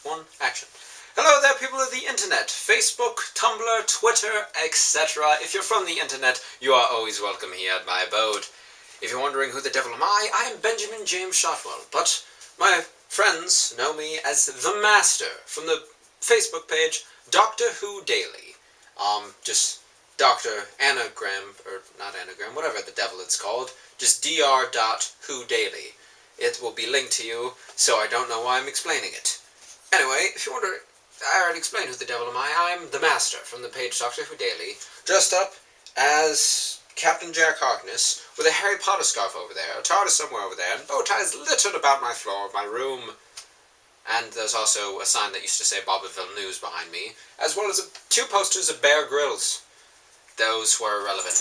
1, action. Hello there, people of the internet, Facebook, Tumblr, Twitter, etc. If you're from the internet, you are always welcome here at my abode. If you're wondering who the devil am I am Benjamin James Shotwell, but my friends know me as the Master from the Facebook page Doctor Who Daily. Just Dr. Anagram, or not anagram, whatever the devil it's called, just dr.whodaily. It will be linked to you, so I don't know why I'm explaining it. Anyway, if you wonder, I already explained who the devil am I'm the Master from the page Doctor Who Daily, dressed up as Captain Jack Harkness, with a Harry Potter scarf over there, a TARDIS somewhere over there, and bow ties littered about my floor of my room. And there's also a sign that used to say Bobbyville News behind me, as well as 2 posters of Bear Grylls. Those were relevant,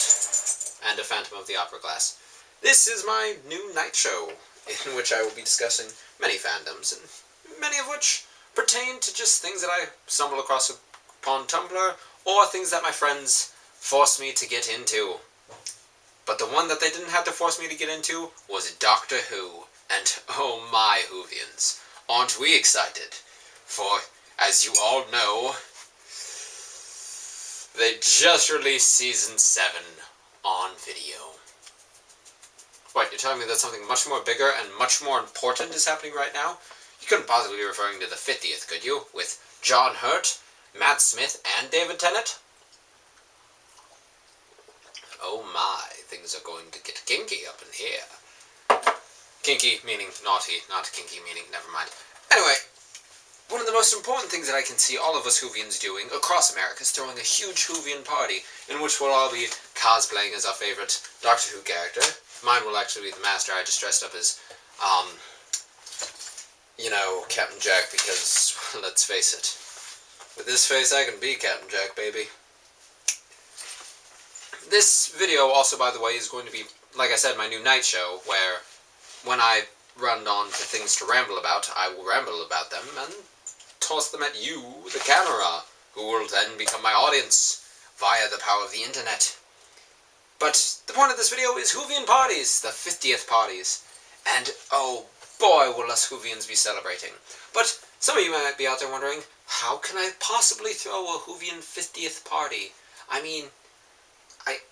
and a Phantom of the Opera glass. This is my new night show, in which I will be discussing many fandoms, and many of which pertain to just things that I stumble across upon Tumblr, or things that my friends forced me to get into. But the one that they didn't have to force me to get into was Doctor Who, and oh my Whovians, aren't we excited? For, as you all know, they just released Season 7 on video. What, you're telling me that something much more bigger and much more important is happening right now? You couldn't possibly be referring to the 50th, could you? With John Hurt, Matt Smith, and David Tennant? Oh my, things are going to get kinky up in here. Kinky meaning naughty, not kinky meaning never mind. Anyway, one of the most important things that I can see all of us Whovians doing across America is throwing a huge Whovian party in which we'll all be cosplaying as our favorite Doctor Who character. Mine will actually be the Master. I just dressed up as, you know, Captain Jack because, let's face it, with this face I can be Captain Jack, baby. This video also, by the way, is going to be, like I said, my new night show, where when I run on to things to ramble about, I will ramble about them and toss them at you, the camera, who will then become my audience via the power of the internet. But the point of this video is Whovian parties, the 50th parties, and oh boy will us Whovians be celebrating. But some of you might be out there wondering, how can I possibly throw a Whovian 50th party? I mean,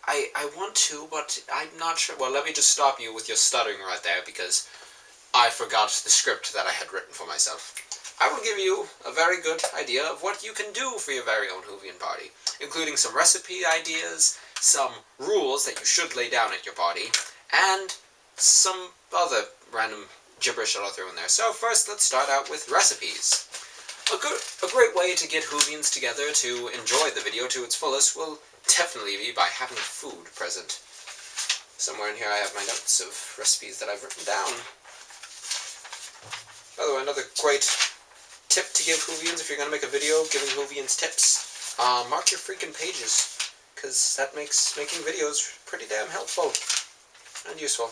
I want to, but I'm not sure. Well, let me just stop you with your stuttering right there, because I forgot the script that I had written for myself. I will give you a very good idea of what you can do for your very own Whovian party, including some recipe ideas, some rules that you should lay down at your party, and some other random gibberish that I'll throw in there. So first, let's start out with recipes. A great way to get Whovians together to enjoy the video to its fullest will definitely be by having food present. Somewhere in here I have my notes of recipes that I've written down. By the way, another great tip to give Whovians if you're going to make a video giving Whovians tips, mark your freaking pages, because that makes making videos pretty damn helpful and useful.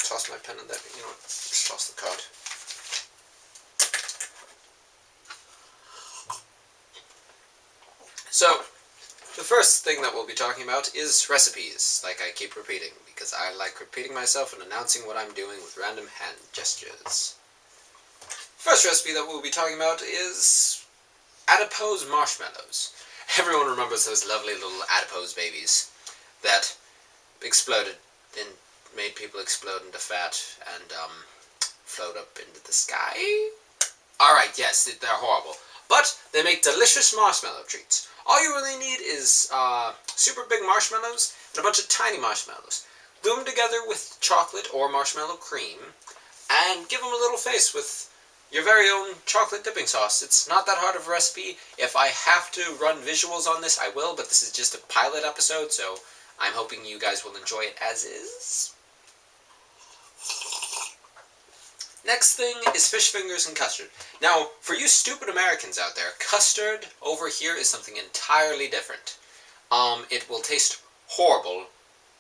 Toss my pen in there, you know what, just toss the card. So, the first thing that we'll be talking about is recipes, like I keep repeating, because I like repeating myself and announcing what I'm doing with random hand gestures. First recipe that we'll be talking about is adipose marshmallows. Everyone remembers those lovely little adipose babies that exploded and made people explode into fat and float up into the sky. Alright, yes, they're horrible, but they make delicious marshmallow treats. All you really need is super big marshmallows and a bunch of tiny marshmallows. Glue them together with chocolate or marshmallow cream and give them a little face with your very own chocolate dipping sauce. It's not that hard of a recipe. If I have to run visuals on this, I will, but this is just a pilot episode, so I'm hoping you guys will enjoy it as is. Next thing is fish fingers and custard. Now, for you stupid Americans out there, custard over here is something entirely different. It will taste horrible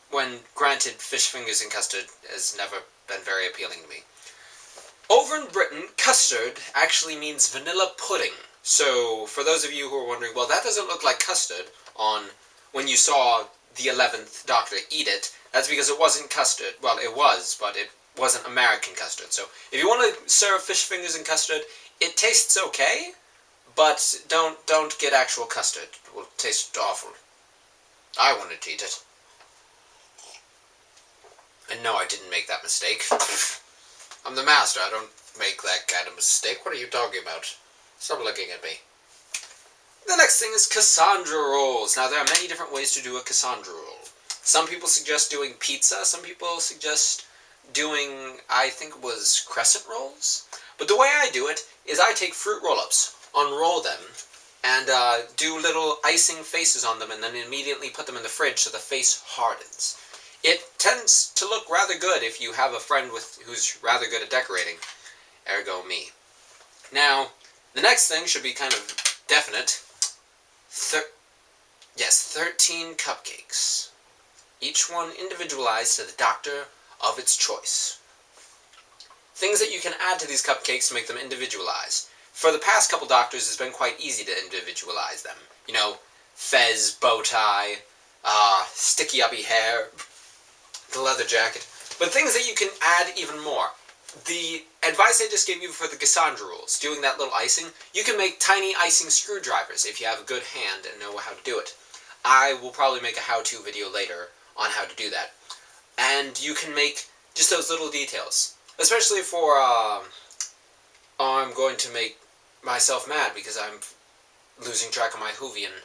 when, granted, fish fingers and custard has never been very appealing to me. Over in Britain, custard actually means vanilla pudding. So, for those of you who are wondering, well, that doesn't look like custard on when you saw the 11th Doctor eat it, that's because it wasn't custard. Well, it was, but it wasn't American custard. So, if you want to serve fish fingers and custard, It tastes okay, but don't get actual custard. It will taste awful. I wanted to eat it. And no, I didn't make that mistake. I'm the master. I don't make that kind of mistake. What are you talking about? Stop looking at me. The next thing is Cassandra rolls. Now, there are many different ways to do a Cassandra roll. Some people suggest doing pizza. Some people suggest doing, I think it was crescent rolls. But the way I do it is I take fruit roll-ups, unroll them, and do little icing faces on them, and then immediately put them in the fridge so the face hardens. It tends to look rather good if you have a friend who's rather good at decorating. Ergo me. Now, the next thing should be kind of definite. 13 cupcakes. Each one individualized to the doctor of its choice. Things that you can add to these cupcakes to make them individualized. For the past couple doctors, it's been quite easy to individualize them. You know, fez, bow tie, sticky uppy hair, the leather jacket. But things that you can add even more. The advice I just gave you for the Cassandra rules, doing that little icing, you can make tiny icing screwdrivers if you have a good hand and know how to do it. I will probably make a how-to video later on how to do that. And you can make just those little details. Especially for, I'm going to make myself mad because I'm losing track of my Whovian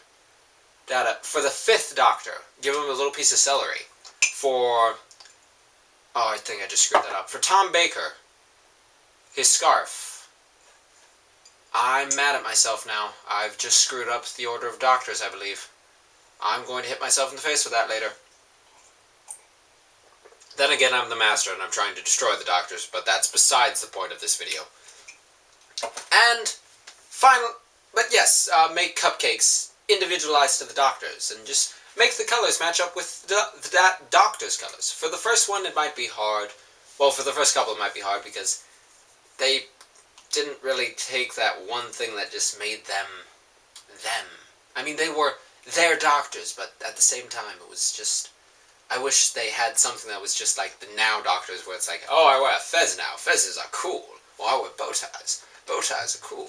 data. For the 5th Doctor, give him a little piece of celery. For, I think I just screwed that up. For Tom Baker, his scarf. I'm mad at myself now. I've just screwed up the order of doctors, I believe. I'm going to hit myself in the face with that later. Then again, I'm the master and I'm trying to destroy the doctors, but that's besides the point of this video. And but yes, make cupcakes individualized to the doctors and just make the colors match up with that doctor's colors. For the first one, it might be hard. Well, for the first couple, it might be hard because they didn't really take that one thing that just made them them. I mean, they were their doctors, but at the same time, it was just... I wish they had something that was just like the now doctors, where it's like, oh, I wear a fez now. Fezzes are cool. Well, I wear bow ties. Bow ties are cool.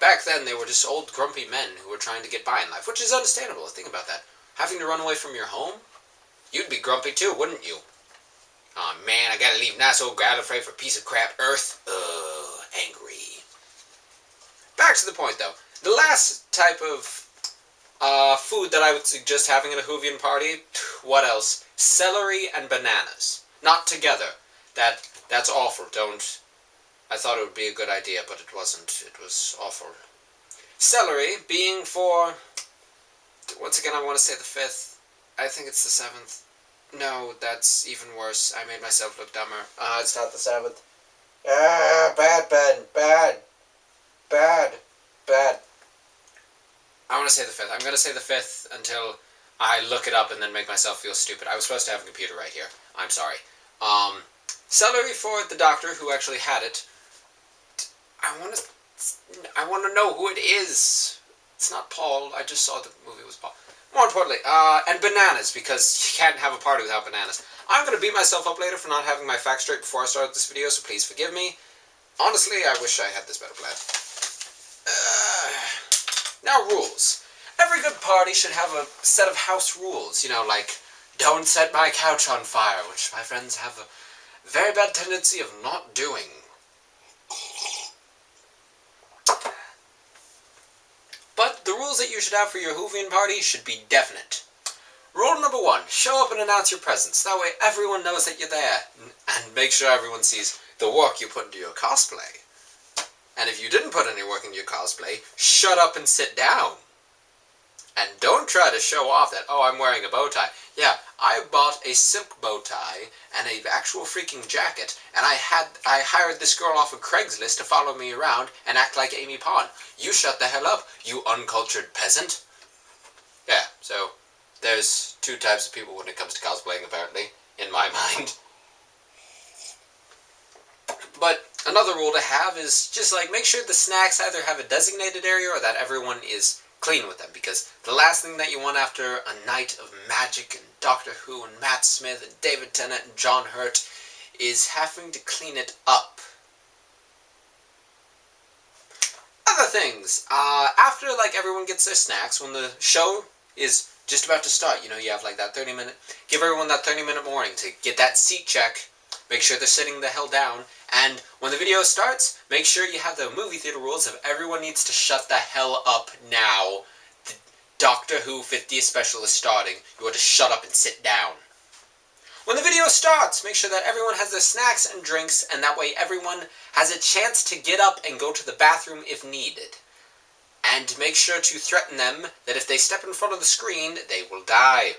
Back then, they were just old, grumpy men who were trying to get by in life, which is understandable. Think about that. Having to run away from your home? You'd be grumpy too, wouldn't you? Aw, oh, man, I gotta leave nice old Gallifrey for a piece of crap Earth. Angry. Back to the point, though. The last type of food that I would suggest having at a Whovian party, what else? Celery and bananas. Not together. That's awful. Don't... I thought it would be a good idea, but it wasn't. It was awful. Celery being for... Once again, I want to say the 5th. I think it's the 7th. No, that's even worse. I made myself look dumber. It's not the 7th. Bad, bad, bad. Bad, bad. I want to say the 5th. I'm going to say the 5th until I look it up and then make myself feel stupid. I was supposed to have a computer right here. I'm sorry. Celery for the doctor who actually had it. I want to know who it is. It's not Paul. I just saw the movie was Paul. More importantly, and bananas, because you can't have a party without bananas. I'm going to beat myself up later for not having my facts straight before I started this video, so please forgive me. Honestly, I wish I had this better plan. Now, rules. Every good party should have a set of house rules, you know, like, don't set my couch on fire, which my friends have a very bad tendency of not doing. But the rules that you should have for your Whovian party should be definite. Rule number 1, show up and announce your presence. That way everyone knows that you're there, and make sure everyone sees the work you put into your cosplay. And if you didn't put any work into your cosplay, shut up and sit down. And don't try to show off that, oh, I'm wearing a bow tie. Yeah, I bought a silk bow tie and an actual freaking jacket, and I hired this girl off of Craigslist to follow me around and act like Amy Pond. You shut the hell up, you uncultured peasant. Yeah, so there's 2 types of people when it comes to cosplaying, apparently, in my mind. But another rule to have is just like make sure the snacks either have a designated area or that everyone is clean with them, because the last thing that you want after a night of magic and Doctor Who and Matt Smith and David Tennant and John Hurt is having to clean it up. Other things, after like everyone gets their snacks, when the show is just about to start, you know, you have like that 30-minute, give everyone that 30-minute warning to get that seat check, make sure they're sitting the hell down, and when the video starts, make sure you have the movie theater rules of everyone needs to shut the hell up now. The Doctor Who 50th special is starting, you are to shut up and sit down. When the video starts, make sure that everyone has their snacks and drinks, and that way everyone has a chance to get up and go to the bathroom if needed. And make sure to threaten them that if they step in front of the screen, they will die.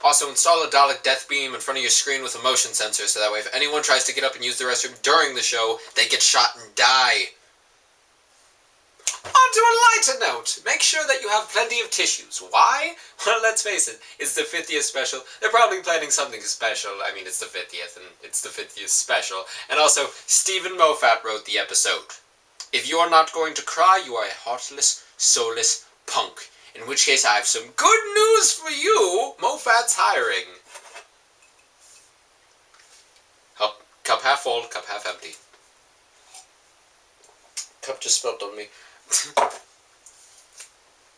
Also, install a Dalek death beam in front of your screen with a motion sensor, so that way if anyone tries to get up and use the restroom during the show, they get shot and die. On to a lighter note, make sure that you have plenty of tissues. Why? Well, let's face it, it's the 50th special. They're probably planning something special. I mean, it's the 50th, and it's the 50th special. And also, Stephen Moffat wrote the episode. If you are not going to cry, you are a heartless, soulless punk. In which case, I have some good news for you. Moffat's hiring. Cup half full, cup half empty. Cup just spilled on me.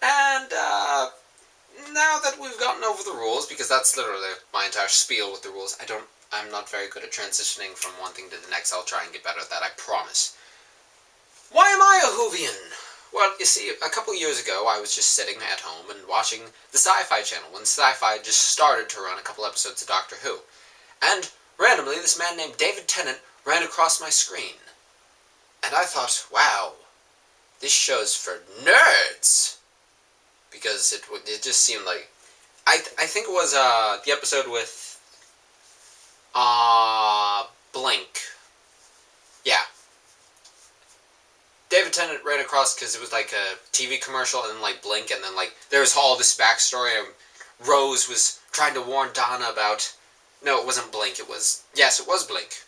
And, now that we've gotten over the rules, because that's literally my entire spiel with the rules, I'm not very good at transitioning from one thing to the next. I'll try and get better at that, I promise. Why am I a Whovian? Well, you see, a couple years ago, I was just sitting at home and watching the Sci-Fi Channel when Sci-Fi just started to run a couple episodes of Doctor Who. And, randomly, this man named David Tennant ran across my screen. And I thought, wow, this show's for nerds. Because it just seemed like... I think it was the episode with... Blink. Yeah. David Tennant ran across because it was like a TV commercial and then like Blink, and then like there was all this backstory. Rose was trying to warn Donna about... No, it wasn't Blink, it was... Yes, it was Blink.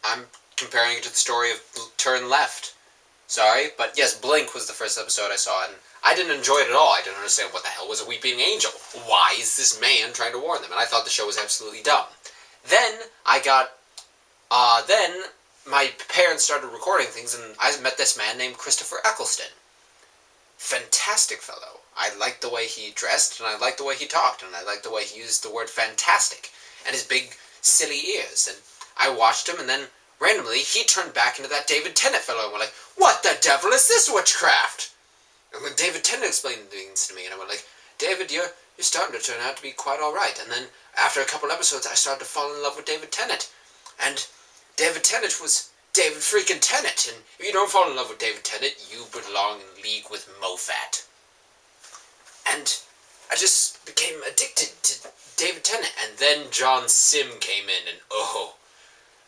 I'm comparing it to the story of Turn Left. Sorry, but yes, Blink was the first episode I saw, and I didn't enjoy it at all. I didn't understand what the hell was a weeping angel. Why is this man trying to warn them? And I thought the show was absolutely dumb. Then then my parents started recording things, and I met this man named Christopher Eccleston. Fantastic fellow. I liked the way he dressed, and I liked the way he talked, and I liked the way he used the word fantastic, and his big, silly ears. And I watched him, and then randomly, he turned back into that David Tennant fellow, and went like, what the devil is this witchcraft? And when David Tennant explained things to me, and I went like, David, you're starting to turn out to be quite alright. And then, after a couple episodes, I started to fall in love with David Tennant. And David Tennant was David freaking Tennant, and if you don't fall in love with David Tennant, you belong in league with Moffat. And I just became addicted to David Tennant, and then John Sim came in, and oh,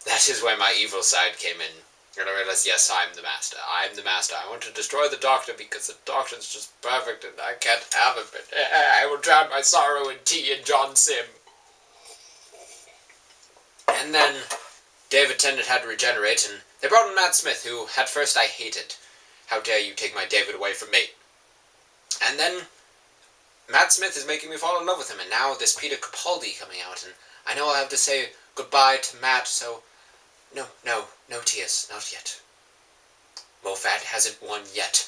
that is where my evil side came in. And I realized, yes, I'm the master. I'm the master. I want to destroy the Doctor because the Doctor's just perfect and I can't have him. But I will drown my sorrow in tea and John Sim. And then David Tennant had to regenerate, and they brought in Matt Smith, who at first I hated. How dare you take my David away from me? And then Matt Smith is making me fall in love with him, and now there's Peter Capaldi coming out, and I know I'll have to say goodbye to Matt, so no tears, not yet. Moffat hasn't won yet.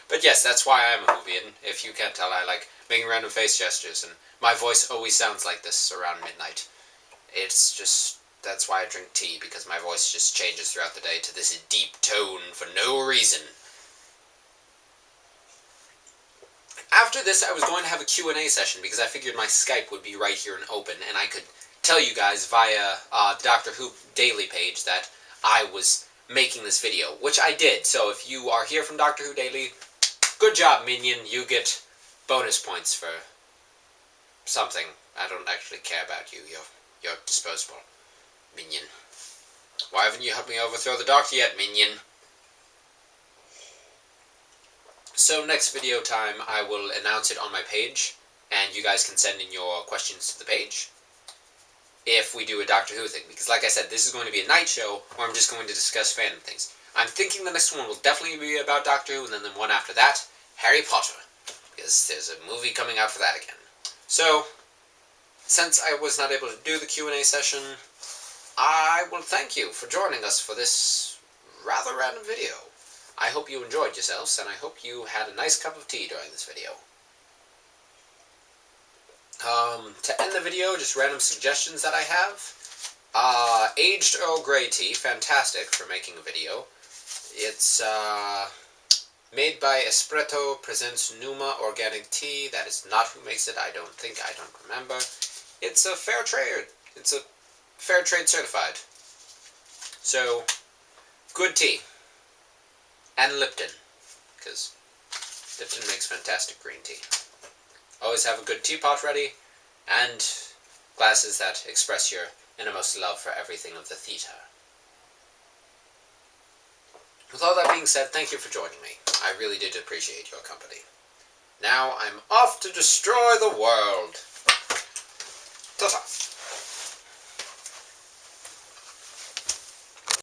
But yes, that's why I'm a Whovian. If you can't tell, I like making random face gestures, and my voice always sounds like this around midnight. It's just, that's why I drink tea, because my voice just changes throughout the day to this deep tone for no reason. After this, I was going to have a Q&A session, because I figured my Skype would be right here and open, and I could tell you guys via the Doctor Who Daily page that I was making this video, which I did. So if you are here from Doctor Who Daily, good job, Minion. You get bonus points for something. I don't actually care about you. You're disposable, Minion. Why haven't you helped me overthrow the Doctor yet, Minion? So next video time, I will announce it on my page, and you guys can send in your questions to the page if we do a Doctor Who thing, because like I said, this is going to be a night show where I'm just going to discuss fandom things. I'm thinking the next one will definitely be about Doctor Who, and then the one after that, Harry Potter, because there's a movie coming out for that again. So, since I was not able to do the Q&A session, I will thank you for joining us for this rather random video. I hope you enjoyed yourselves, and I hope you had a nice cup of tea during this video. To end the video, just random suggestions that I have. Aged Earl Grey tea, fantastic for making a video. It's made by Espresso Presents Numa Organic Tea. That is not who makes it, I don't remember. It's a fair trade. It's a fair trade certified. So, good tea. And Lipton, because Lipton makes fantastic green tea. Always have a good teapot ready, and glasses that express your innermost love for everything of the theater. With all that being said, thank you for joining me. I really did appreciate your company. Now I'm off to destroy the world. Ta-ta.